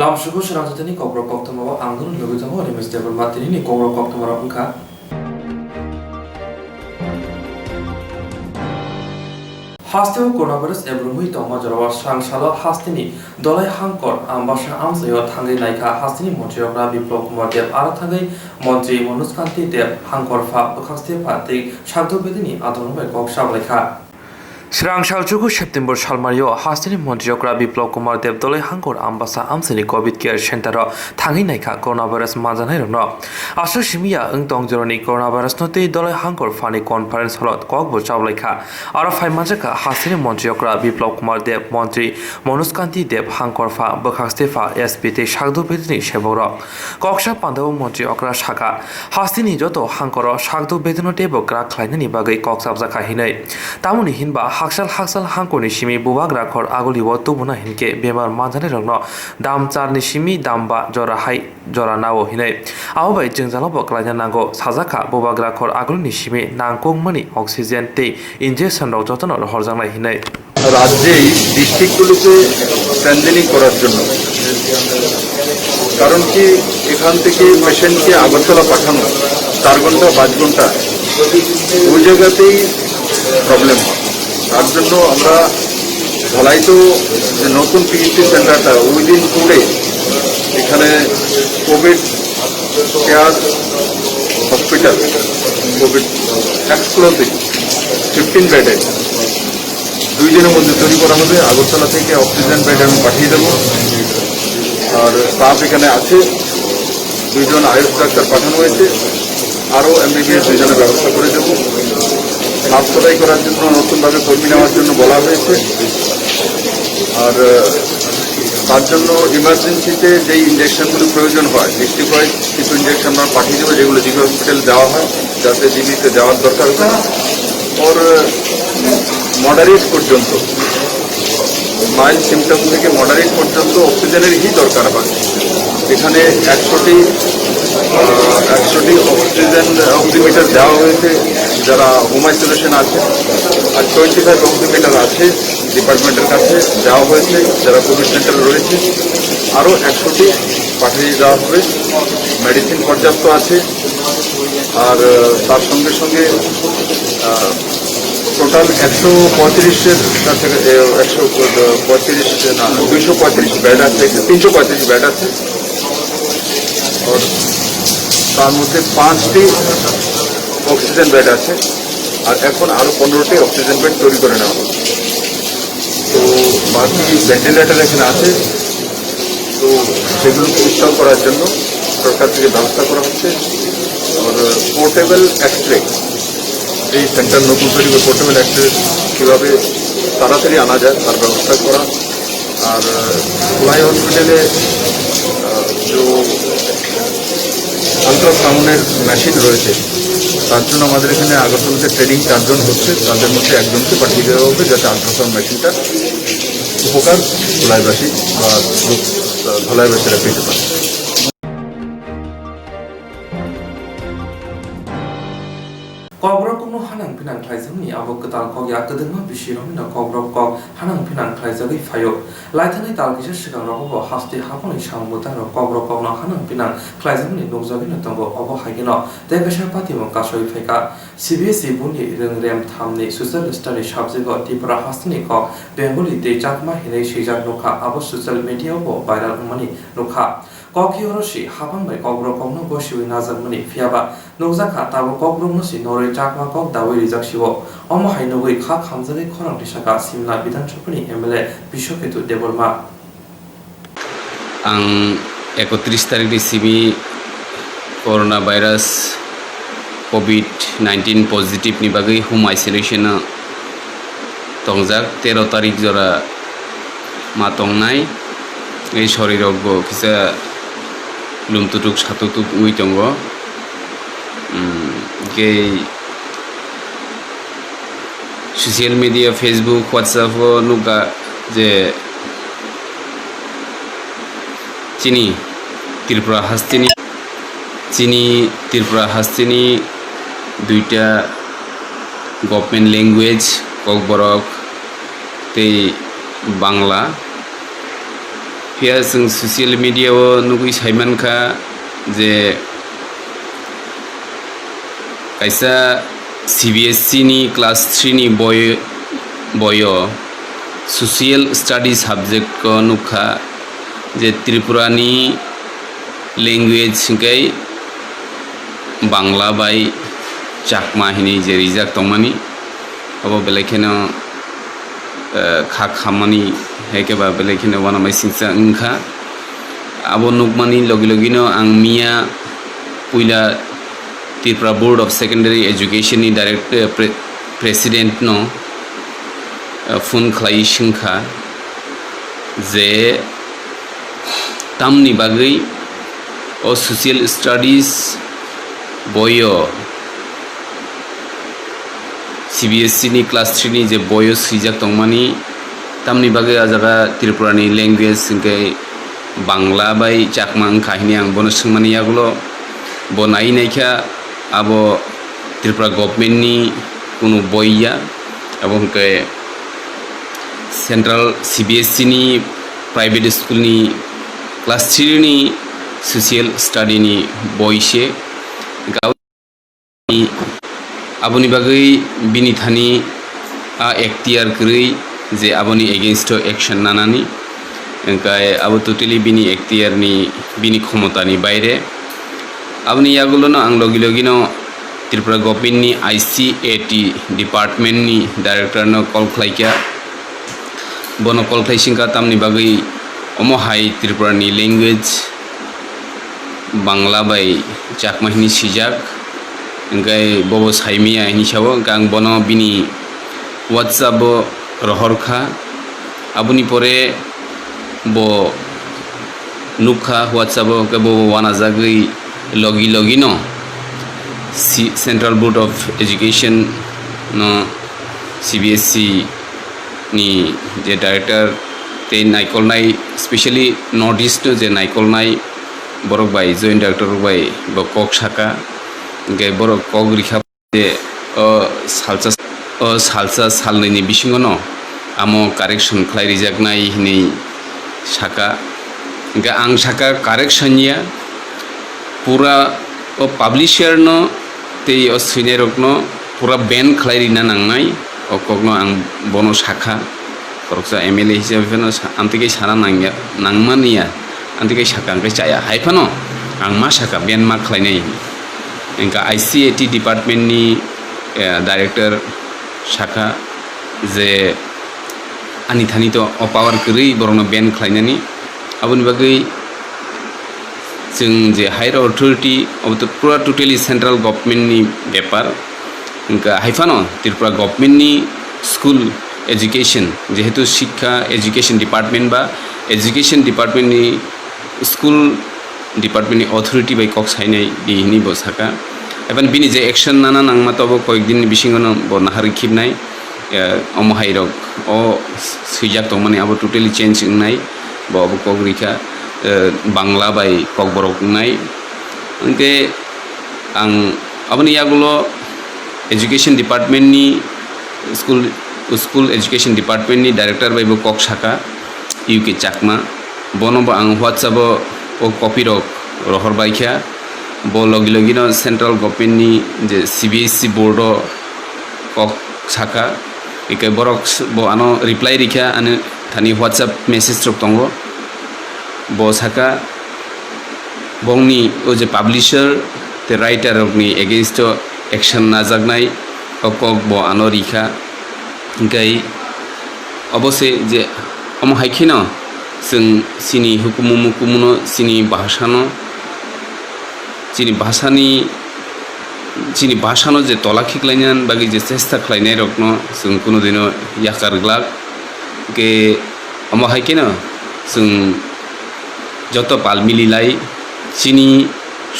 Lamsuku Swrangchati Kokborok Koktwma Angdon Lugitamo Remestable Matini Kokborok Koktwma Unka Hasteo coronavirus Ebrumui Toma Jarawa Swrangchalo Hastini Dolai Hankor Ambasha Amsayo Tangai Naika Hastini Montreal Biplok Dev Aratangai Montri Monuskanti Dev Hankor Fa Bukaste Pati Shagdo Bedini Adonome Kok Shableka Swrangchalchuku September Shalmario Hastini Montreal Biplok Kumar Dev Dolai Hankor Ambasa Amsini COVID Care Center Tangai Naika Coronavirus Mazanai no Asha Shimia Ungtong Joroni Coronavirus Note Dolai Hankor Fani Conference Hall Kokbo Shableka Arafai Majaka Hastini Montreal Biplok Kumar Dev Montri Monuskanti Dev Hankorfa Bakastefa SPT Shagdo Bedini Shebora Koksha Pandav Montreal Shaka Hastini Joto Hankoro Shagdo Bedino Tebo Gra Klainani Bagai Koksabzaka Hine Tamuni Hinba Haksal Hankoni Shimi Bubagra Kor Aguli Watubuna Hinke Bemar Manzane Rogno Dam Charni Shimi Damba Jora Hai Jora Nao Hine Aobai Jingzalobo Klainanago Sazaka Bubagra Kor Aguli Shimi Nangkong Money Oxygen Te Injection Rojoton or Horzana Hine রাজ্যেই ডিস্ট্রিক্টগুলোতে pandemic করার জন্য কারণ কি এখান থেকে পেশেন্টকে আগরতলা পাঠানো 4 ঘন্টা 5 ঘন্টা ওই জায়গাতেই প্রবলেম হয় তার জন্য আমরা ধলাইতো যে নতুন পিএইচসি সেন্টারটা উইদিন 2 ডে এখানে Covid care hospital Covid exclusive 15 বেডের 2 দিনের মধ্যে তৈরি করা হবে আগরতলা থেকে অক্সিজেন বেড আমি পাঠিয়ে দেবো আর স্টাফ এখানে আছে 2 জন আয়ুষ ডাক্তার পাঠানো হয়েছে আরও এমবিবিএস 2 জনের ব্যবস্থা করে দেবো সাফ সাফাই করার জন্য নতুনভাবে কর্মী নেওয়ার জন্য বলা হয়েছে আর তার জন্য ইমার্জেন্সিতে যেই ইঞ্জেকশনগুলো প্রয়োজন হয় ডিস্ট্রিক্ট ওয়াইজ কিছু ইঞ্জেকশন আমরা পাঠিয়ে দেবো যেগুলো জিবি হসপিটালে দেওয়া হয় যাতে জিবিতে দেওয়ার দরকার হয় ওর মডারেট পর্যন্ত মাইল্ড সিমটম থেকে মডারেট পর্যন্ত অক্সিজেনেরই দরকার হয় এখানে 100টি অক্সিজেন অক্সিমিটার দেওয়া হয়েছে যারা হোম আইসোলেশন আছে আর 25 অক্সিমিটার আছে ডিপার্টমেন্টের কাছে দেওয়া হয়েছে যারা কোভিড সেন্টারে রয়েছে আরও 100টি পাঠিয়ে দেওয়া হবে মেডিসিন পর্যাপ্ত আছে আর তার সঙ্গে সঙ্গে টোটাল 135-এর কাছে 135 না 235 বেড আছে 335 বেড আছে আর তার মধ্যে 5টি অক্সিজেন বেড আছে আর এখন আরও 15টি অক্সিজেন বেড তৈরি করে নেওয়া হবে তো বাকি ভেন্টিলেটর এখানে আছে তো সেগুলোকে ইনস্টল করার জন্য সরকার থেকে ব্যবস্থা করা হচ্ছে আর পোর্টেবল এক্সরে এই সেন্টার নতুন তৈরি করে পোর্টেবল এক্সরে কীভাবে তাড়াতাড়ি আনা যায় তার ব্যবস্থা করা আর ফ্লাই হসপিটালে যে আলট্রাসাউন্ডের মেশিন রয়েছে তার জন্য আমাদের এখানে আগরতলাতে ট্রেনিং 4 জন হচ্ছে তাদের মধ্যে একজনকে পাঠিয়ে দেওয়া হবে যাতে আলট্রাসাউন্ড মেশিনটা উপকার ধলাইবাসী বা ধলাইবাসীরা পেতে পারে Kokborok no hanang pinang klaizamni abok ketal kok ya kedema bisirong na kokborok kok hanang pinang klaizagi fayo laitani tal kisa sigang rokobo hasti haponi sambuta ro kokborok kok no hanang pinang klaizamni nokjagi no tongo obo haigino dekasha patimo kasoi faika CBSE buni rengrem thamni social study subject of Tripura hastini kok Bengali te chakma hinai sijak nokha abo social media bo viral mani nokha Kokhioroshi habang by Kokborok no boshiwi nazar mani fiaba nokjaka tabo Kokborok no si noroi chakma kok dawi rijak shibo omo hainogoi kha khamjagi khorang tisaka simna bidan chopani MLA Bishoketu Deborma ang 31 tarik di sibi coronavirus COVID-19 positive ni bagai home isolation tongjak 13 tarik jora matongnai ei shorirok bo kisa lumtutuk satutuk ui tongo ke social media Facebook WhatsApp nuga je chini Tripura hastini duita government language Kokborok te Bangla फिया जों social मिडियाव नुगै साइमानखा जे कायसा CBSE नि class 3 नि बयो social study subject को नुखा जे त्रिपुरानी language गई Bangla by चाकमा हिनी जे रिजाक तंगमानी अब बेलेखेनो खा खामानी हेकेबा बेलेखेनो वाना माइ सिंसा इंखा अब नुकमानी लगी लगिनो आं मिया पुइला Tripura board of secondary education नि डायरेक्टर प्रेसिडेंट नो फोन खालाय सिंखा जे तामनि बागै ओ सोशियल स्टाडीज बयो CBSE नि क्लास 3 नि जे बयो सिजाक तंगमानी तामनि बागै आजागा त्रिपुरानि लैंग्वेज सिंकै बांग्ला बाय चाकमा काहिनी आं बनो सोंमानी यागुलो बनाई नायखा आबो त्रिपुरा गवर्नमेंट नि कुनु बयया आबो हंके सेंट्रल CBSE नि प्राइवेट स्कूल नि क्लास 3 नि सोशियल स्टाडी नि बयसे गावनि आबोनि बागै बिनि थानि एक्टियार करै जे आबोनि एगेंस्ट एक्शन नानानि ओंखाय आबो टोटली बिनि एक्टियार नि बिनि क्षमतानि बायरे आबोनि यागुलोनो आं लगी लगिनो त्रिपुरा गवर्नमेंट नि ICAT डिपार्टमेंट नि डायरेक्टर नो कल खालायखा बनो कल खालायसिंखा तामनि बागै अमो हाय त्रिपुरा नि लैंग्वेज बांग्ला बाय चाकमा हिनी सिजाक ओंखाय बबो साइमिया हिनी सावो गां बनो बिनि WhatsApp रहरखा आबुनि परे बो नुखा WhatsApp के बो वाना जागै लगी लगिनो सेंट्रल बोर्ड ऑफ एजुकेशन नो CBSE नि जे डायरेक्टर ते नायकलनाय स्पेशली नॉर्थ ईस्ट जे नायकलनाय बरक बाय जॉइंट डायरेक्टर बाय ब कक साका ओंखाय बरक कक रिखा जे सालसा सालनैनि बिसिङावनो आमो कारेक्शन खालाय रिजाकनाय हिनै साका ओंखाय आं साका कारेक्शननिया पूरा पब्लिशर नो ते सैनाय रकनो पूरा बैन खालाय रिना नांनाय ककनो आं बनो साखा करकसा MLA हिसाबै आंतिकै साना नांमानिया आंतिकै साका ओंखाय जाया हायफानो आं मा साका बैन मा खालायनाय ओंखाय ICAT डिपार्टमेंट नि डायरेक्टर साखा जे आनि थानि तो पावर करै बरनो बैन खालायनानै आबोनि बागै जों जे हायर अथॉरिटी अब तो पूरा टोटली सेंट्रल गवर्नमेंट नि बेपार ओंखाय हायफानो त्रिपुरा गवर्नमेंट नि स्कूल एजुकेशन जेहेतु शिक्षा एजुकेशन डिपार्टमेंट बा एजुकेशन डिपार्टमेंट नि स्कूल डिपार्टमेंट नि अथॉरिटी बाय कक साइनाय बिनि बसाका एबान बिनि जे एक्शन नाना नांमा तबो कयेक दिन बिसिङावनो ब नाहारि खिबनाय अमहायरक ओ सैजाक तंमाने आबो टोटली चेंज नाय ब अब कगरिखा बांग्ला बाय kokborok नाय ओंके आं आबोनि यागुलो एजुकेशन डिपार्टमेंट नि स्कूल एजुकेशन डिपार्टमेंट नि डायरेक्टर बाय ब कक साका UK चाकमा बनोबो आं WhatsApp ओ कपि रक रहर बायखा ब लगी लगिनो सेंट्रल गवर्नमेंट नि जे CBSE बोर्ड कक साका एके बरक ब आनो रिप्लाई रिखा आने थानि WhatsApp मेसेज रक तंगो ब साका बंनि ओ जे पब्लिशर ते राइटर रकनि एगेंस्ट एक्शन नाजागनाय कक ब आनो रिखा ओंखाय अबसे जे अम हायखिनो जों सिनि हुकुमुमुकुमुनो सिनि भाषानो जे तला खिखलायनान बागै जे चेष्टा खालायनाय रकनो जों कुनु दिनो याकारग्लाक के अम हायखिनो जों যত পাল মিলিলাই চিনি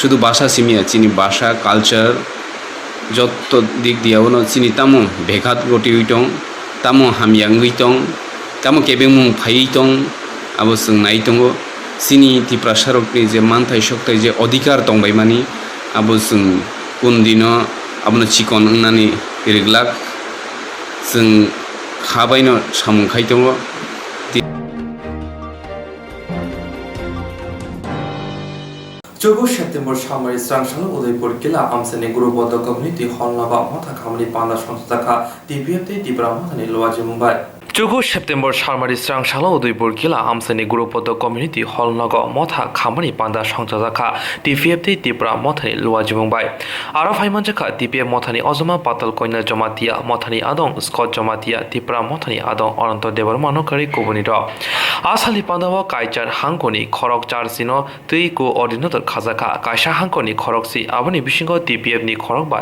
শুধু ভাষা সিমিয়া চিনি ভাষা কালচার যত দিক দিয়াওনো চিনি তামো ভেঘাত গতি হইতং তামো হামিয়াং হইতং তামो केबेमुं फाइतं आबो जों नायतंग सिनि तिप्रा सारकनि जे मानथाय सक्ताय जे अधिकार दंबायमानि आबो जों कुन दिनो आबनो चिकन होननानै रिग्लाक जों खाबायनो सामखायतंग 14 সেপ্টেম্বর সামরি স্রাংশাল উদয়পুর কিলা আমসেনি গুরুবদ্ধ কমিউনিটি হলনাবা মথা খামনি পান্দা সংস্থা টিপিএফটি ত্রিপুরা মথানি লোয়াজি মুম্বাই 14 সেপ্টেম্বর সালমারি স্রাংশাল উদয়পুর কিলা আমসেনি গুরুবদ্ধ কমিউনিটি হলনগ মথা খামনি পান্দা সংস্থা টিপিএফটি ত্রিপুরা মথানি লোয়াজি মুম্বাই আরো ফাইমানজাখা টিপিএফ মথানি অজমা পাতাল কন্যা জমাতিয়া মথানি আদং স্কট জমাতিয়া ত্রিপুরা মথানি আদং অনন্ত দেবর মানকারী কুবনির আসালি পান্দাও কাইচার হাঙ্কনি খরক চারসিনো তৈকু অর্ডিনেটর খাজাখা কাইসা হাঙ্কনি খরকসি আবনি বিশিঙ্গ টিপিএফ নি খরক বা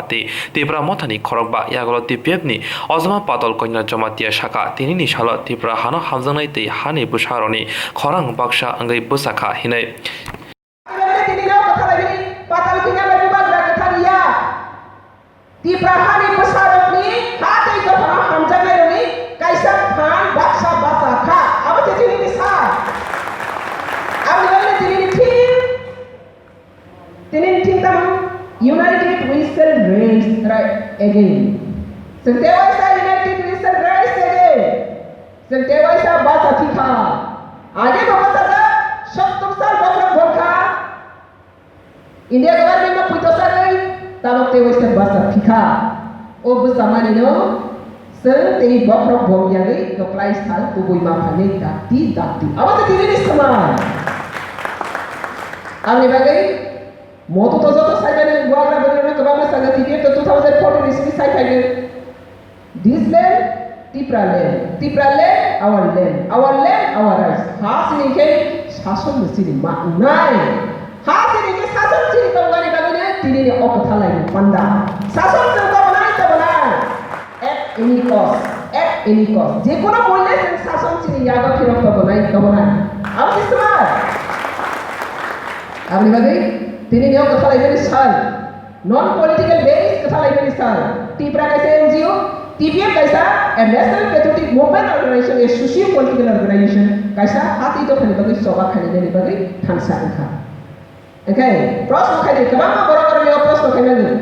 ত্রিপুরা মথানি খরক বা ইয়াগল টিপিএফ নি অজমা পাতল কন্যা জমাতিয়া শাখা তিনি সাল ত্রিপুরা হানো হামজানাই তৈ হানি বুসারনি খরাং Baksa আঙ্গাই বুসাখা হিनै United we shall raise right again. So there was a united we shall raise again. So there was a basa thika. आगे बता था 70 साल बकरा भोखा इंडिया गवर्नमेंट में पुतो साल गई तब ते वैसे बसा थीका ओ बसामानी नो सर ते बकरा भोग गई तो प्राइस साल तो कोई माफाने दाती अब तो तीन ही समान हमने बागई मोतो तो जोतो साइबन गोआग्रा बदलने के बाद में संगति के तो 2014 इसकी side this land Tipra land our land our rights has ni ke shason sini ma nai has ni ke shason sini to gani bagune tini ni okatha lai panda shason to banai at any cost je kono bolle shason sini yaga phirot to banai ab istemar abni bagai tini ni okatha lai bani sal non political based katha lai bani sal Tipra kaise NGO TPF कैसा a national patriotic movement organization a socio political organization कैसा हाथी तो खाली बगी सोबा खाली नहीं बगी थांसा इनका ओके प्रश्न खाली कबां बरोबर में प्रश्न खाली नहीं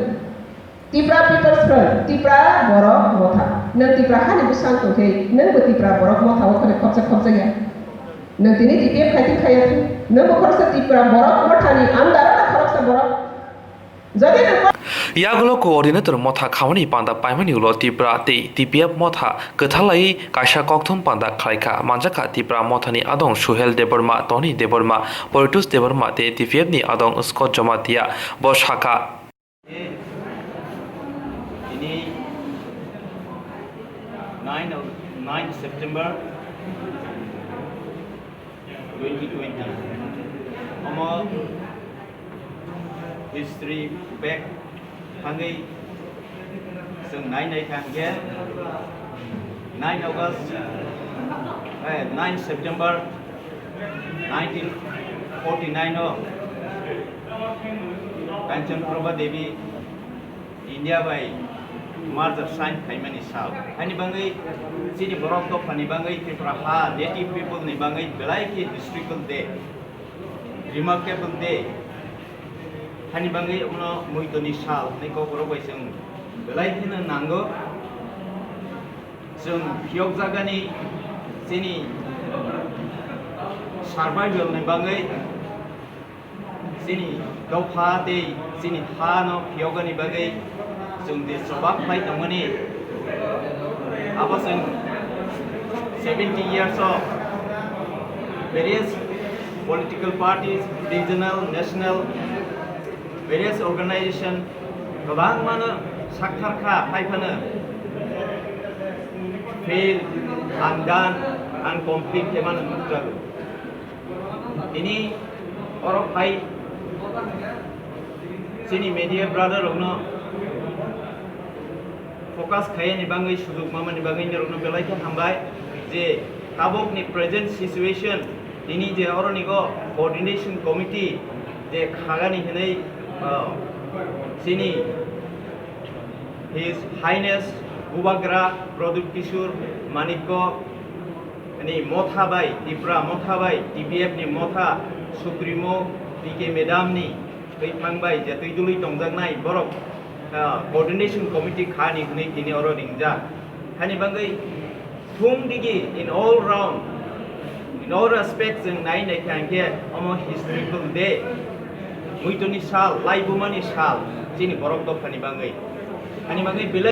Tipra People's Front Tipra borok motha नन Tipra खाली बुसां तो के नन बो Tipra borok motha वो खाली खपसे गया नन तिनी TPF खाती खाया थी नन बो खरसे Tipra borok मथा नि आमदार ना खरसे borok jadi यागलो कोऑर्डिनेटर मथा खावनी पांदा पाइमानी उलो टिप्रा ते टीपीएफ मथा कथालाई काशा कोक्थुम पांदा खाइका मानजाका टिप्रा मथानी आदं सुहेल देबरमा टनी देबरमा परिटुस देबरमा ते टीपीएफ नि आदं Scott Jamatia बशाखा ini 9 September 2020 Our history back Hangai Sung 9 August 9 September 1949 Kanchan Prabha Devi India by Mother Saint Kaimani Sao Hani Bangai Sini Borok Hani Bangai Tripraha native people ni Bangai Belaiki historical day remarkable day Hani bangai umno muitoni sal ni Kokborok bai जों बेलायखिनो नांगौ जों पियक जागानि जोंनि सार्भाइभेल नि बागै जोंनि दावहा दै जोंनि हा न पियकनि बागै जों देशबाक फाइ दंमोन अब जों 70 years of various political parties regional national various organization गोबां मानो साक्षारखा फाइफानो fail undone incomplete एमान नुजागो इनि अरब फाइ जोंनि media brother रंनो focus खायनि बाङै सुजुग मामानि बाङै रंनो बेलायखौ हामबाय जे काबकनि present situation इनि जे अरनिगो coordination committee जे खागानि हनै Sini His Highness Gubagra Praduk Kishur Maniko ni Mothabai Tipra Mothabai TPF ni Motha Supremo PK Madam ni Kaitmangbai Jatui Duli Tongjangnai Borok Coordination Committee Khani Huni Kini Oro Dingja Hani Bangai Thum Digi in all round in all aspects in 9 I can get almost historical day muitoni sal laibumani sal chini borok dofani bangai ani bangai bele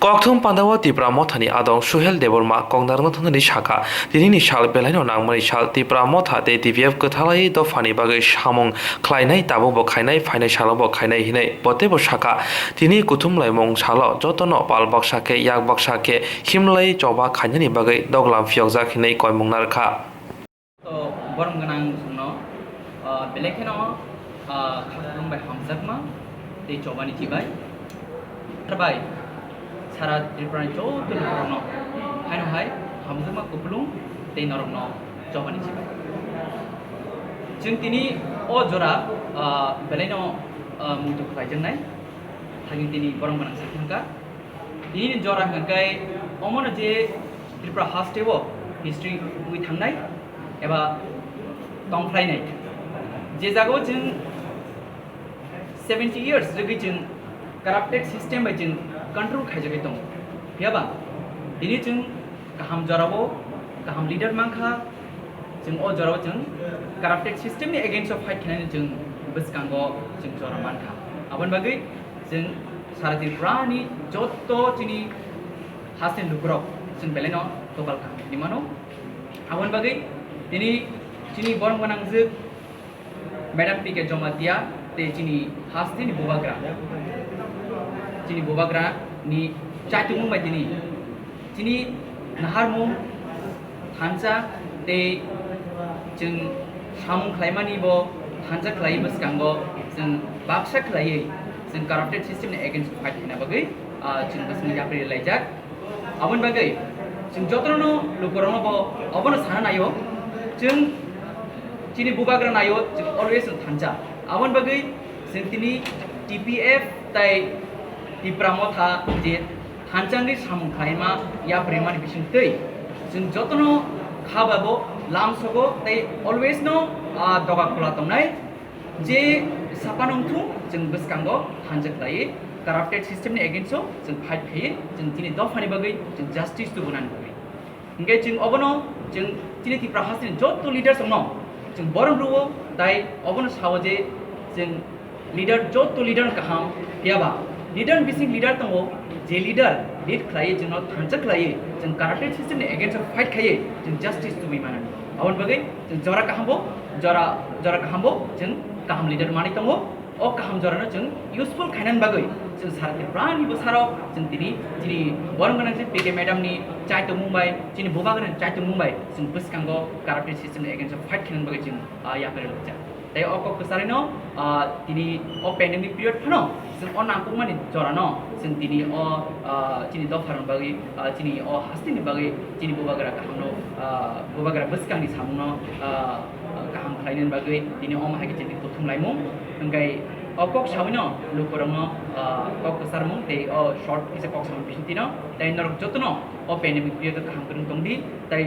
Koktwma pandawa tipra mothani adong suhel deborma kongdarno thani shaka tinini sal belaino nangmani sal tipra motha te tvf kathalai do fani bagai samung khlainai tabo bo khainai fainai salo bo khainai hinai bote bo shaka tini kuthum laimong salo jotono pal baksa ke yak baksa ke himlai choba khainani bagai doglam phiokjak hinai koimong narkha তো বরং গানাং Suno বেলেখেন খালুমবাই হামজাকমা এই চবানি চিবাই by সারা ত্রিপুরানি চৌদ্দ নরন হাইন high হামজাকমা কুপলুং এই নরন চবানি চিবাই जों दिनै अ जरा बेलायनो मुंथु खालायजोंनाय थागिन दिनै बरं गोनां साखिनका दिनै जरा हंखाय अमन जे त्रिपुरा हास्टेव हिस्ट्री उइ थांनाय एबा दंफ्लायनाय जे जागायाव जों 70 years जों जों काराप्टेड सिस्टेम बाय जों कंट्रोल खायजाबाय दं बेयाबा दिनै जों गाहाम जरावो गाहाम लिडार मांखा जों अ जराव जों काराप्टेड सिस्टेमनि एगेन्स्ट अफ फाइट खालामनानै जों बसकांगो जों जरा मानखा आबन बागै जों सारा त्रिपुरानि जत्त जोंनि हास्टेन लुग्रब जों बेलायनो दबालखा निमानो आबन बागै दिनै जोंनि बरं गोनांजो मेडाम पि के जमातिया ते जोंनि हास्टेननि बोबाग्रानि चाइतुमुं बाय दिनै जोंनि नाहारमुं हानजा ते जों सामुं खालायमानि बो हानजा खालायो बसकांगो जों बाक्सा खालायो जों काराप्टेड सिस्टेमनि एगेन्स्ट फाइट खालामना बागै जों बसनि याप्रि लायजाक आबन बागै जों जतनो लुकरनो बो अबनो साना नायो जों दिनै बोबाग्रा नायो जों अलवेज जों हानजा आबन बागै जों दिनै टीपीएफ ताय तिप्रामथा जे हानजानि सामुं खालायमा याप्रिमानि बिसिंतै जों जतनो खाबाबो लामसगो ताई अलवेज नो दगा खोला तंनाय जे सापानंथु जों बसकांगो हानजा खालायो काराप्टेड सिस्टेमनि एगेन्स्ट जों फाइट खायो जों दिनै दफानि बागै जों जास्टिस तो बनानै बागै इंगे जों अबनो जों दिनै तिप्रा हास्टेन जत लिडार्स दङ जों बरं रुवो ताई अबनो सावो जे जों लिडार जत लिडार गाहाम याबा लिडार बिसिं लिडार दङ जे लिडार लीड खालायो जों हानजा खालायो जों काराप्टेड सिस्टेमनि एगेन्स्ट फाइट खायो जों जास्टिस तो बिमानानै आवन बागै जों जरा गाहामबो जों गाहाम लिडार मानि दङ अ गाहाम जरानो जों युजफुल खायनानै बागै जों सारा त्रिपुरानि बोसाराव जों दिनै बरं गोनां जे पि के मेडामनि चाइतो मुंबाइ दिनै बोबाग्रानि चाइतो मुंबाइ जों बसकांगो काराप्टेड सिस्टेमनि एगेन्स्ट फाइट खायनानै बागै जों याफेर लजा ताई अ ककसारिनो दिनै अ पेन्डेमिक पिरियड फनो जों अ नांगौमानि जरानो जों दिनै दिनै दफारन बागै दिनै हास्टेननि बागै दिनै बोबाग्रा गाहामनो बोबाग्रा बसकांनि सामुनो गाहाम खालायनायनि बागै दिनै अ माहाय दिनै बुथुमलायमुं ओंगाय अ कक सावनो लुकरनो कक कसरमुं ते अ शॉर्ट इसे कक सावनो बिसितिनो ताई नरक जतनो अ पेन्डेमिक पिरियड गाहाम करन तंदि ताई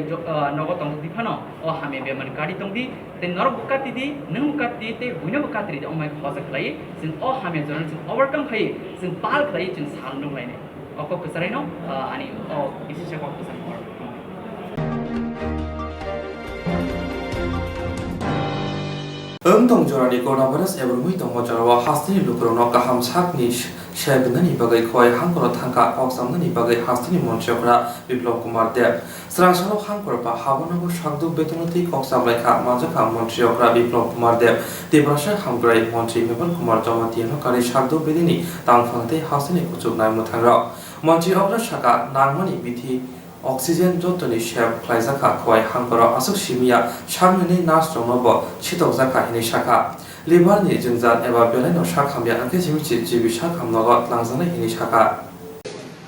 नगो तंग दिफानो अ हामे बेमार गाडी तंदि ते नरक बुकातिदि नों बुकाति ते बुइनो बुकाति अ माय खसा खालायो जों अ हामे जरन जों ओवरकम खायो जों पाल खायो जों सालनो लायने अ कक कसरैनो अनि अ इसे कक कसर Dong jorani coronavirus ebrumui dong jarawa hastini lukrono kaham sakni shegnani bagai khoi hangkoro thangka oksamnani bagai hastini monchokra biplop kumar dev Swrangchati hangkor ba habonago shagdu betonoti oksamlaikha majaka monchokra biplop kumar dev Debrasha hamgrai montri mebal kumar jamatiano kari shagdu bedini tangphangte hastini kuchuknai muthangra montri okra shaka nangmani bithi Oxygen jotoni shep klaizaka khoi hangkoro asuk simia shamni nas jonobo chitokjaka hini shaka liverni jingjan eba belaino shakhamya anke jimichi jibi shakhamnogo langjana hini shaka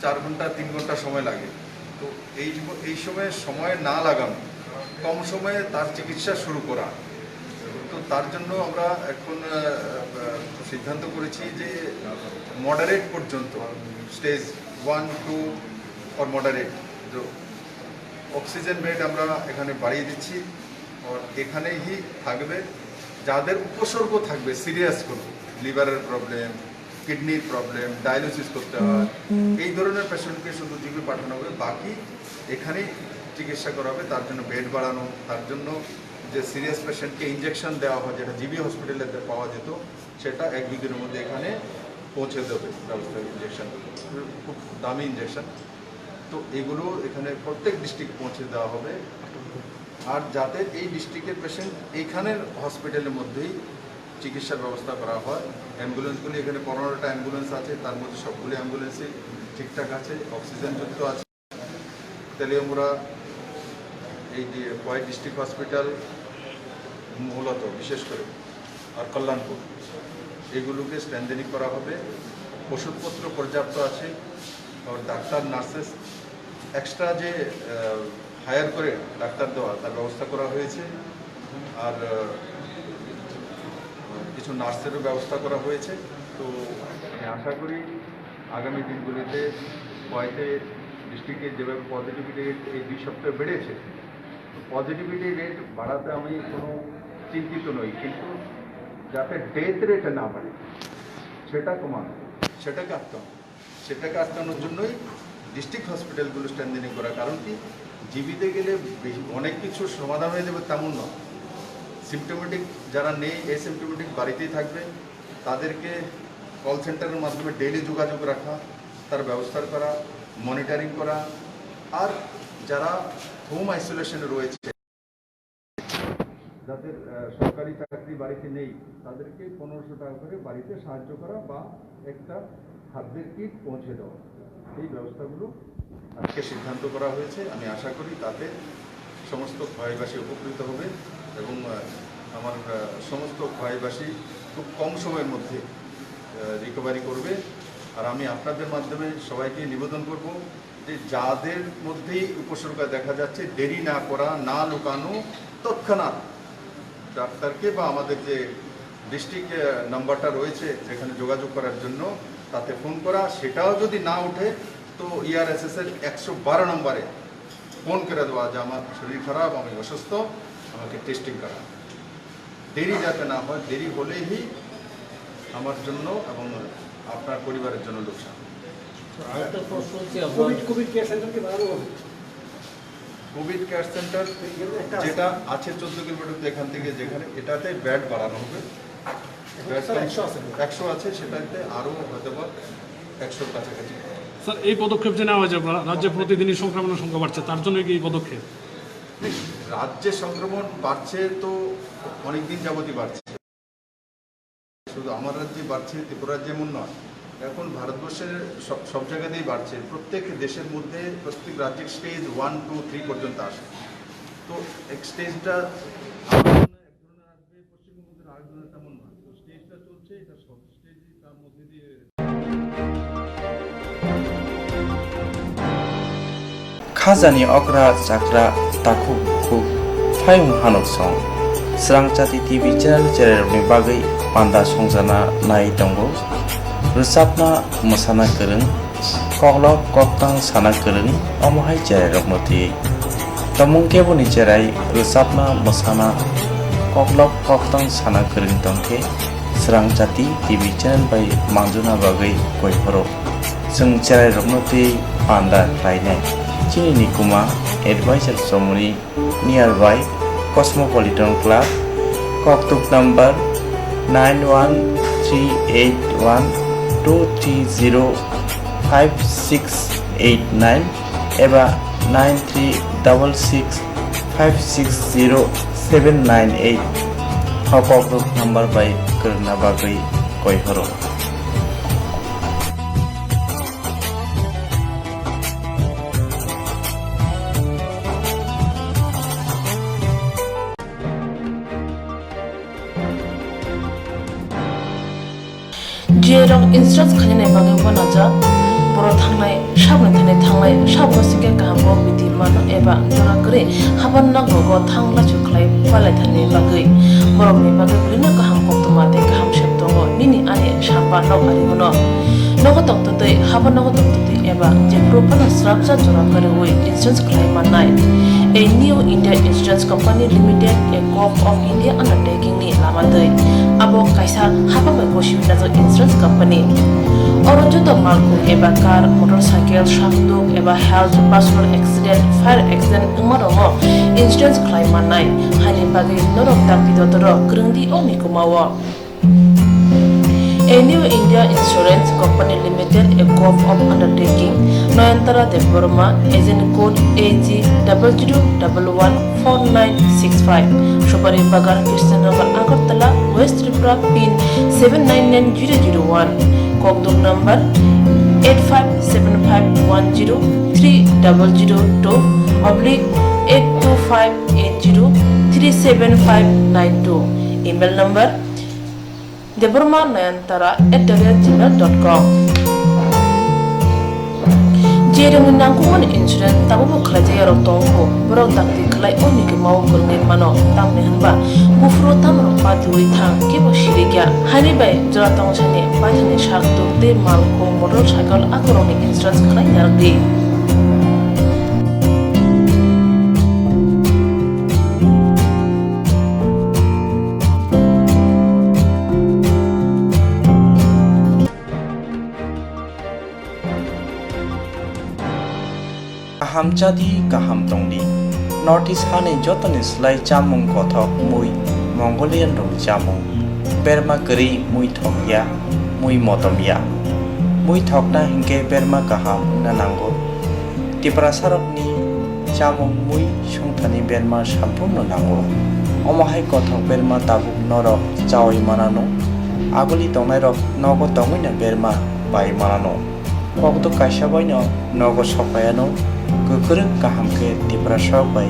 4 ঘন্টা 3 ঘন্টা সময় লাগে তো এই সময় না লাগানো কম সময়ে তার চিকিৎসা শুরু করা তো তার জন্য আমরা এখন সিদ্ধান্ত করেছি যে মডারেট পর্যন্ত স্টেজ 1 2 ফর মডারেট जो অক্সিজেন বেড আমরা এখানে বাড়িয়ে দিচ্ছি আর এখানেই থাকবে যাদের উপসর্গ থাকবে সিরিয়াস কোনো লিভারের প্রবলেম কিডনির প্রবলেম ডায়ালিসিস করতে হয় এই ধরনের পেশেন্টকে শুধু জিবি পাঠানো হবে বাকি এখানেই চিকিৎসা করা হবে তার জন্য বেড বাড়ানো তার জন্য যে সিরিয়াস পেশেন্টকে ইনজেকশন দেওয়া হয় যেটা জিবি হসপিটালে পাওয়া যেত সেটা 1-2 দিনের মধ্যে এখানে পৌঁছে দেবে ব্যবস্থা। ইঞ্জেকশন খুব দামি ইঞ্জেকশন, তো এগুলো এখানে প্রত্যেক ডিস্ট্রিক্টে পৌঁছে দেওয়া হবে। আর যাতে এই ডিস্ট্রিক্টের পেশেন্ট এইখানের হসপিটালের মধ্যেই চিকিৎসার ব্যবস্থা করা হয়। অ্যাম্বুলেন্সগুলি এখানে 15টা অ্যাম্বুলেন্স আছে, তার মধ্যে সবগুলি অ্যাম্বুলেন্সই ঠিকঠাক আছে, অক্সিজেনযুক্ত আছে। তেলিয়ামুড়া এই যে কয়েক ডিস্ট্রিক্ট হসপিটাল মূলত বিশেষ করে আর কল্যাণপুর এগুলোকে স্ট্রেন্থেনিং করা হবে। ওষুধপত্র পর্যাপ্ত আছে, আর ডাক্তার নার্সেস এক্সট্রা যে হায়ার করে ডাক্তার দেওয়া তার ব্যবস্থা করা হয়েছে। আর কিছু নার্সেরও ব্যবস্থা করা হয়েছে। তো আমি আশা করি আগামী দিনগুলিতে কয়েকটি ডিস্ট্রিক্টে যেভাবে পজিটিভিটি রেট এই 2 সপ্তাহে বেড়েছে, পজিটিভিটি রেট বাড়াতে আমি কোনো চিন্তিত নই, কিন্তু যাতে ডেথ রেট না বাড়ে সেটা কমানো, সেটাকে আটকানোর জন্যই ডিস্ট্রিক্ট হসপিটালগুলো স্ট্রেন্থেনিং করা। কারণ কি, জীবিতে গেলে অনেক কিছু সমাধান হয়ে যাবে তেমন নয়। সিমটোমেটিক যারা নেই, এসিমটোমেটিক বাড়িতেই থাকবে, তাদেরকে কল সেন্টারের মাধ্যমে ডেইলি যোগাযোগ রাখা, তার ব্যবস্থা করা, মনিটরিং করা। আর যারা হোম আইসোলেশনে রয়েছে, যাদের সরকারি চাকরি বাড়িতে নেই, তাদেরকে 1500 টাকা করে বাড়িতে সাহায্য করা বা একটা খাদ্যের কিট পৌঁছে দেওয়া, এই ব্যবস্থাগুলো আজকে সিদ্ধান্ত করা হয়েছে। আমি আশা করি তাতে সমস্ত ক্ষয়বাসী উপকৃত হবে এবং আমার সমস্ত ক্ষয়বাসী খুব কম সময়ের মধ্যে রিকভারি করবে। আর আমি আপনাদের মাধ্যমে সবাইকে নিবেদন করব যে যাদের মধ্যেই উপসর্গ দেখা যাচ্ছে, দেরি না করা, না লুকানো, তৎক্ষণাৎ ডাক্তারকে বা আমাদের যে ডিস্ট্রিক্ট নাম্বারটা রয়েছে যেখানে যোগাযোগ করার জন্য তাতে ফোন করা। সেটাও যদি না ওঠে তো ERSS-এর 112 নম্বরে ফোন করে দেওয়া যে আমার শরীর খারাপ, আমি অসুস্থ, আমাকে টেস্টিং করা। দেরি যাতে না হয়, দেরি হলেই আমার জন্য এবং আপনার পরিবারের জন্য লোকসান। কোভিড কেয়ার সেন্টারকে বাড়ানো হবে। কোভিড কেয়ার সেন্টার যেটা আছে 14 কিলোমিটার এখান থেকে, যেখানে এটাতে বেড বাড়ানো হবে। 100 আছে, সেটাতে আরও হয়তো বা 100-র কাছাকাছি। স্যার, এই পদক্ষেপ যে নেওয়া হয়েছে, রাজ্যে প্রতিদিনই সংক্রমণের সংখ্যা বাড়ছে, তার জন্য কি এই পদক্ষেপ? রাজ্যে সংক্রমণ বাড়ছে তো অনেক দিন যাবতই বাড়ছে, শুধু আমার রাজ্যে বাড়ছে, ত্রিপুরা রাজ্যে এমন নয়। এখন ভারতবর্ষের সব জায়গাতেই বাড়ছে। প্রত্যেক দেশের মধ্যে প্রত্যেক রাজ্যের স্টেজ 1, 2, 3 পর্যন্ত আসে। তো এক স্টেজটা এক ধরনের আসবে, পশ্চিমবঙ্গের আরেক ধরনের তেমন নয়। তো স্টেজটা চলছে, এটা সব স্টেজই তার মধ্যে দিয়ে। Khazani okra chakra takuk kuk phayung hanok song Swrangchati TV channel ni bagai panda songjana nai tongo rusapna mosana kereng koklok koktang sana kereng omohai channel rokmoti tomung keboni cherai rusapna mosana koklok koktang sana kereng tongke Swrangchati TV channel by mangjuna bagai Kokborok sung channel rokmoti panda klainai Chini Nikuma Advisor Somoni nearby Cosmopolitan Club Koktuk number 913812305689 eba 9366560798 Kokborok number by Kerna Bagai Kokborok Jerong instructs kanya bagai wanaja boro thangnai sabne thangnai sabno singe kaham biti man eba jora kre haban na gogo thangla chuklai palai thane bagai borok ni bagai bulina kaham koktwma te kaham sheptongo nini ani sapa nok ari gono nogo toktotoi haban nogo toktotoi eba jepro pana structure jora kare oi insurance claim manai a new India Insurance Company Limited, a corp of India undertaking ni lamadoi abo kaisa haba bai koshibin na insurance company oro joto malku eba car motorcycle shafduk eba health personal accident fire accident umarongo insurance claim manai hali bagai norok tak bidotoro krungdi oni kumawo New India Insurance Company Limited, a group of undertaking, Noyantara Deborma, agent code AG00114965, Shubari Bagar, Krishnagar, Agartala, West Tripura, pin 799001, Kokborok number 8575103000/82580375592, email number debormanayantara@gmail.com. Jeremy Nankuman insurance tabu khalajaya rotongko borok dakti khalai oni ke mau kurni mano tamne hanba bufro tamro paturi thang ke bo shirigya hani bai jora tong chane pathane shak to te malko motorcycle akoroni insurance khalai yardi. Swrangchati kaham tongdi North East hani jotoni slai chamung kothok mui Mongolian rong chamung Berma kari mui thokya mui motomya mui thokna hingke berma kaham nanango Tripura sarokni chamung mui sungthani berma sampurno nango omahai kothok berma tabuk norok chawi manano aguli tongnai rok nogo tongina berma bai manano kokto kaisa boino nogo sopayano Kukuruk kaham ke Tripura bai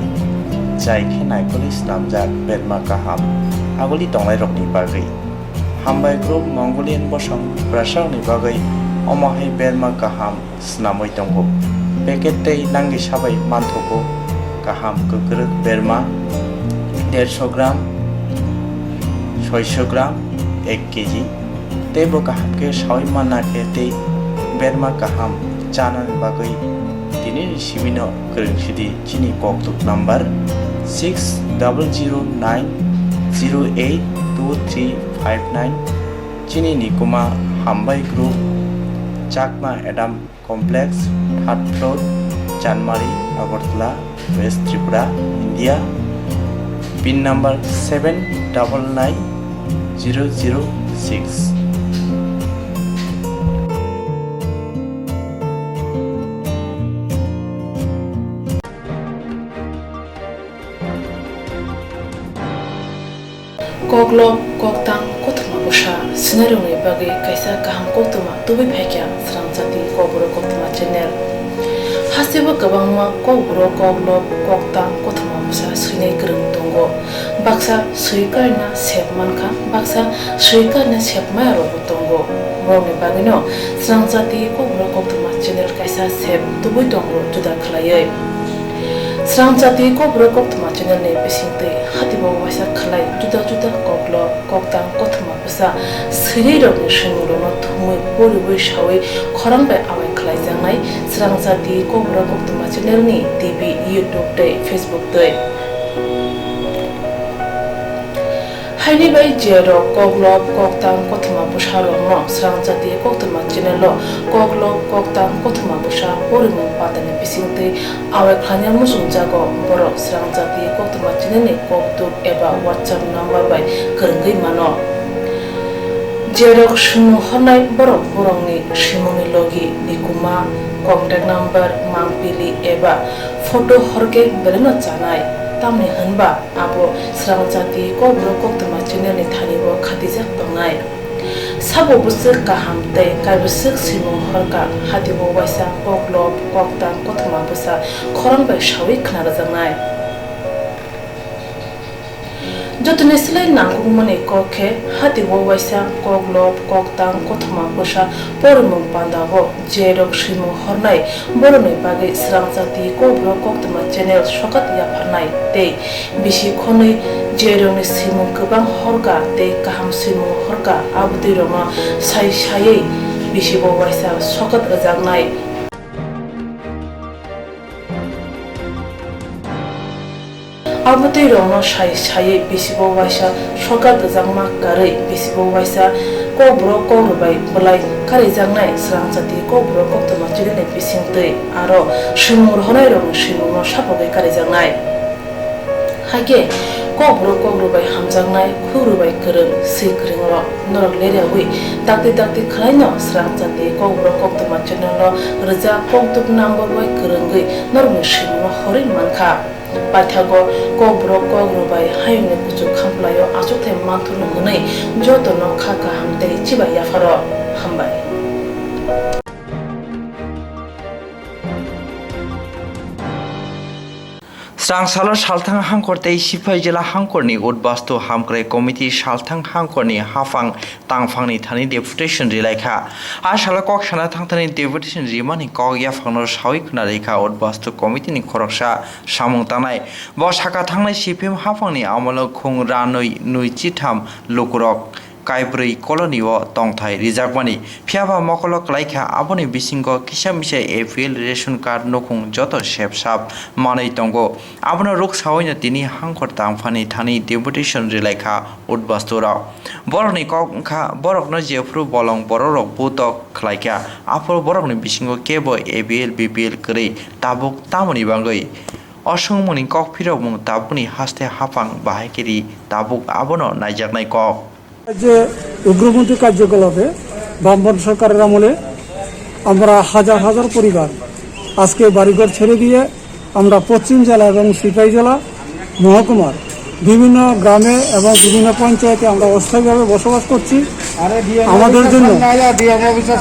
jai ke naikoli slamjak berma kaham aguli tonglai rokni bagai hambai group Mongolian bosong Tripura ni bagai omahai berma kaham snamoi tongo packet tei nangi sabai manthogo kaham kukuruk berma 150 gram 600 gram 1 kg tebo kaham ke sawi mana ke tei berma kaham chanan bagai Tini Shimino Currency Chini Koktuk number 6009082359 Chini Nikuma Hambai Group Chakma Adam Complex 3rd floor Janmari Agartala West Tripura India pin number 799006 Koklop koktang Koktwma busha scenario ni bagi kaisa kaham Koktwma tubi phekya Swrangchati Kokborok Koktwma channel hasiba kabangma Kokborok koklop koktang Koktwma busha sinai krung tongo baksa suikarna sepmanka baksa suikarna sepmayaro tongo morni bagino Swrangchati Kokborok Koktwma channel kaisa sep tubi tongo juda khalayai Swrangchati Kokborok Koktwma channel ne bisingte hatibo wasa khalai juda koklo koktang Koktwma busa siriro ni shimuro no thumui boribu shawi khorang bai awai khalai jangnai Swrangchati Kokborok Koktwma channel ni TV YouTube te Facebook te haini bai jero koklop koktang Koktwma busa ro no Swrangchati Koktwma channel lo koklop koktang Koktwma busa borimu patane bisingte awai khlanyam musung jago borok Swrangchati Koktwma channel ni koktuk eba WhatsApp number bai kerenggai mano jerok sumu honai borok borongni simuni logi nikuma contact number mangpili eba photo horke beleno chanai tamni hanba abo Swrangchati Kokborok Koktwma channel ni thanibo khatijak tongnai sabo busuk kaham tei kaibusuk simung horka hatibo waisa koklop koktang Koktwma busa khorang bai shawi khnarajangnai jotone slai nangumani kokhe hatibo waisa koklop koktang Koktwma busa porumung pandago jerok simung hornai boroni bagai Swrangchati Kokborok Koktwma channel sokat yapharnai tei bisi khonoi jeroni simung kubang horka tei kaham simung horka abudi roma sai bisi bo waisa sokat rajangnai abudi roma sai bisi bo waisa sokat rajangma karai bisi bo waisa Kokborok Kokrubai Bulai Kari Jangnai Swrangchati Kokborok Koktwma channel bisingtei aro simung honai rong simung sapogai kari jangnai hage Kokborok hamjangnai khurubai kereng sikringlo norok leriawi dakti khlaino Swrangchati Kokborok Koktwma channel lo reja Koktuk number bai kerengui norok shimno horin mankha paithago Kokborok hayne kuchu khamplayo achukte manthulu hnei jotono khaka hamte chiba yafaro hambai Swrangchati salthang hangkor tei sipai jela hangkorni utbastu hamkrai committee salthang hangkorni hafang tangfangni thani deputation rilaikha asala koksana thangthani deputation rimani kogya phangno sawi khna rekha utbastu committee ni khoroksa samung tanai bo saka thangnai cpm hafangni amolo khung ranoi nui chitham lukurok Kaibrui koloni o tongthai rijakmani phiaba mokolo klaikha aboni bisingo kisamisa APL ration card nokung joto sepsap manai tongo abono rok sawaina tini hangkor tangfani thani deputation rilaikha utbastura borokni kokha borokno jefru bolong borok putok khlaikha apor borokni bisingo kebo APL BPL kri tabuk tamoni bangoi osongmoni kokphirok mung tabuni haste hafang bahaikiri tabuk abono naijaknai kok যে উগ্রপন্থী কার্যকলাপে বামপন্থী সরকারের আমলে আমরা হাজার পরিবার আজকে বাড়িঘর ছেড়ে দিয়ে আমরা পশ্চিম জেলা এবং সিপাহী জেলা মহকুমার বিভিন্ন গ্রামে এবং বিভিন্ন পঞ্চায়েতে আমরা অস্থায়ীভাবে বসবাস করছি আমাদের জন্য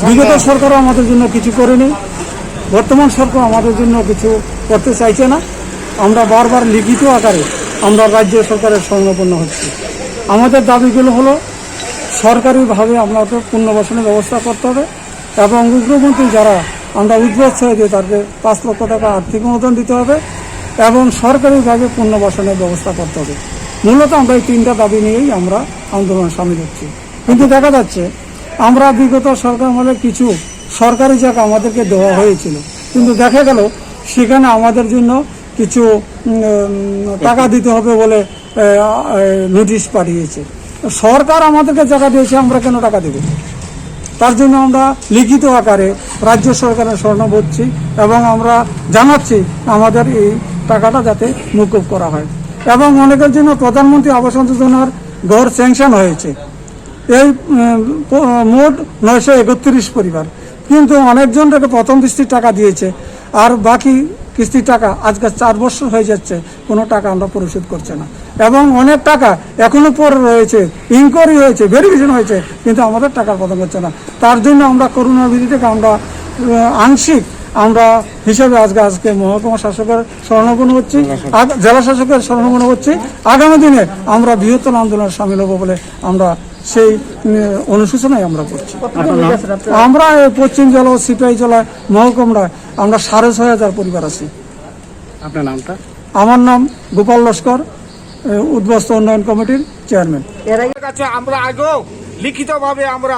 বিগত সরকারও আমাদের জন্য কিছু করেনি বর্তমান সরকার আমাদের জন্য কিছু করতে চাইছে না আমরা বারবার লিখিত আকারে আমরা রাজ্য সরকারের শরণাপন্ন হচ্ছি আমাদের দাবিগুলো হলো সরকারিভাবে আমাদের পুনর্বাসনের ব্যবস্থা করতে হবে এবং উগ্রপন্থী যারা আমরা উদ্বাস্ত হয়েছে তাদেরকে 5 লক্ষ টাকা আর্থিক অনুদান দিতে হবে এবং সরকারিভাবে পুনর্বাসনের ব্যবস্থা করতে হবে মূলত আমরা এই 3টা দাবি নিয়েই আমরা আন্দোলনে সামিল হচ্ছি কিন্তু দেখা যাচ্ছে আমরা বিগত সরকার আমলে কিছু সরকারি জায়গা আমাদেরকে দেওয়া হয়েছিল কিন্তু দেখা গেল সেখানে আমাদের জন্য কিছু টাকা দিতে হবে বলে নোটিশ পাঠিয়েছে সরকার আমাদেরকে জায়গা দিয়েছে আমরা কেন টাকা দেব তার জন্য আমরা লিখিত আকারে রাজ্য সরকারের শরণ হচ্ছি এবং আমরা জানাচ্ছি আমাদের এই টাকাটা যাতে মকুব করা হয় এবং অনেকের জন্য প্রধানমন্ত্রী আবাস যোজনার ঘর স্যাংশন হয়েছে এই মোট 931 পরিবার কিন্তু অনেকজনকে প্রথম কিস্তির টাকা দিয়েছে আর বাকি কিস্তির টাকা আজকে 4 বছর হয়ে যাচ্ছে কোনো টাকা আমরা পরিশোধ করছে না এবং অনেক টাকা এখনো পরে রয়েছে ইনকোয়ারি হয়েছে ভেরিফিকেশন হয়েছে কিন্তু আমাদের টাকা প্রদান করছে না তার জন্য আমরা করোনা বিধি থেকে আমরা আংশিক আমরা হিসাবে আজকে মহকুমা শাসকের শরণাপন্ন হচ্ছি জেলা শাসকের শরণাপন্ন হচ্ছি আগামী দিনে আমরা বৃহত্তর আন্দোলনে সামিল হব বলে আমরা সেই অনুশোচনায় আমরা করছি আমরা পশ্চিম জেলা ও সিপাহী জেলা মহকুমায় আমরা 6,500 পরিবার আছি আপনার নামটা আমার নাম গোপাল লস্কর উদ্বাস্ত উন্নয়ন কমিটির চেয়ারম্যান এর কাছে আমরা আগেও লিখিতভাবে আমরা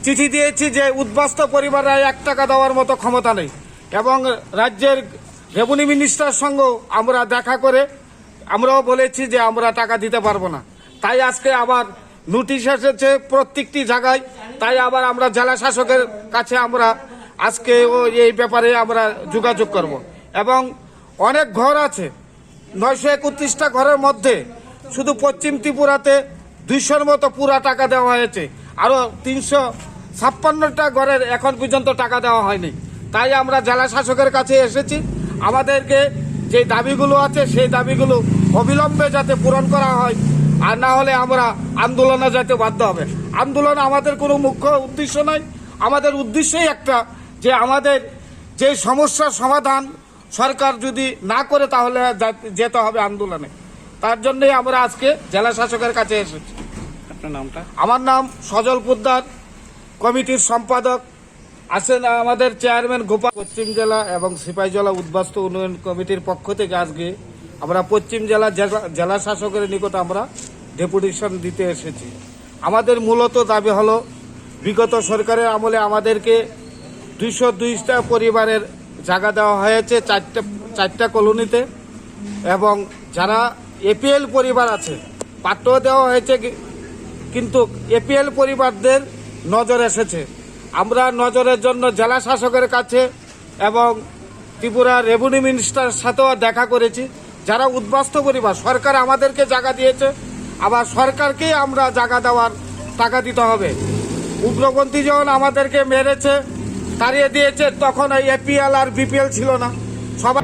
চিঠি দিয়েছি যে উদ্বাস্ত পরিবারে 1 টাকা দেওয়ার মতো ক্ষমতা নেই এবং রাজ্যের রেভিনিউ মিনিস্টারের সঙ্গেও আমরা দেখা করে আমরাও বলেছি যে আমরা টাকা দিতে পারবো না তাই আজকে আবার নোটিশ এসেছে প্রত্যেকটি জায়গায় তাই আবার আমরা জেলা শাসকের কাছে আমরা আজকে এই ব্যাপারে আমরা যোগাযোগ করব এবং অনেক ঘর আছে 931টা ঘরের মধ্যে শুধু পশ্চিম ত্রিপুরাতে 200-র মতো পুরা টাকা দেওয়া হয়েছে আরও 356টা ঘরের এখন পর্যন্ত টাকা দেওয়া হয়নি তাই আমরা জেলা শাসকের কাছে এসেছি আমাদেরকে যে দাবিগুলো আছে সেই দাবিগুলো অবিলম্বে যাতে পূরণ করা হয় আর না হলে আমরা আন্দোলনে যেতে বাধ্য হবে আন্দোলন আমাদের কোনো মুখ্য উদ্দেশ্য নয় আমাদের উদ্দেশ্যই একটা যে আমাদের যে সমস্যার সমাধান সরকার যদি না করে তাহলে যেতে হবে আন্দোলনে তার জন্যই আমরা আজকে জেলা শাসকের কাছে এসেছি আপনার নামটা আমার নাম সজল পোদ্দার কমিটির সম্পাদক আছেন আমাদের চেয়ারম্যান গোপাল পশ্চিম জেলা এবং সিপাহী জেলা উদ্বাস্তু উন্নয়ন কমিটির পক্ষ থেকে আজকে আমরা পশ্চিম জেলা শাসকের নিকট আমরা ডেপুটেশন দিতে এসেছি আমাদের মূলত দাবি হলো বিগত সরকারের আমলে আমাদেরকে 202টা পরিবারের জায়গা দেওয়া হয়েছে 4টা কলোনিতে এবং যারা এপিএল পরিবার আছে পাট্য দেওয়া হয়েছে কিন্তু এপিএল পরিবারদের নজর এসেছে আমরা নজরের জন্য জেলা শাসকের কাছে এবং ত্রিপুরা রেভিনিউ মিনিস্টারের সাথেও দেখা করেছি যারা উদ্বাস্তু পরিবার, সরকার আমাদেরকে জায়গা দিয়েছে, আবার সরকারকেই আমরা জায়গা দেওয়ার টাকা দিতে হবে। উগ্রপন্থী যখন আমাদেরকে মেরেছে, তাড়িয়ে দিয়েছে, তখন এই এপিএল আর বিপিএল ছিল না, সবাই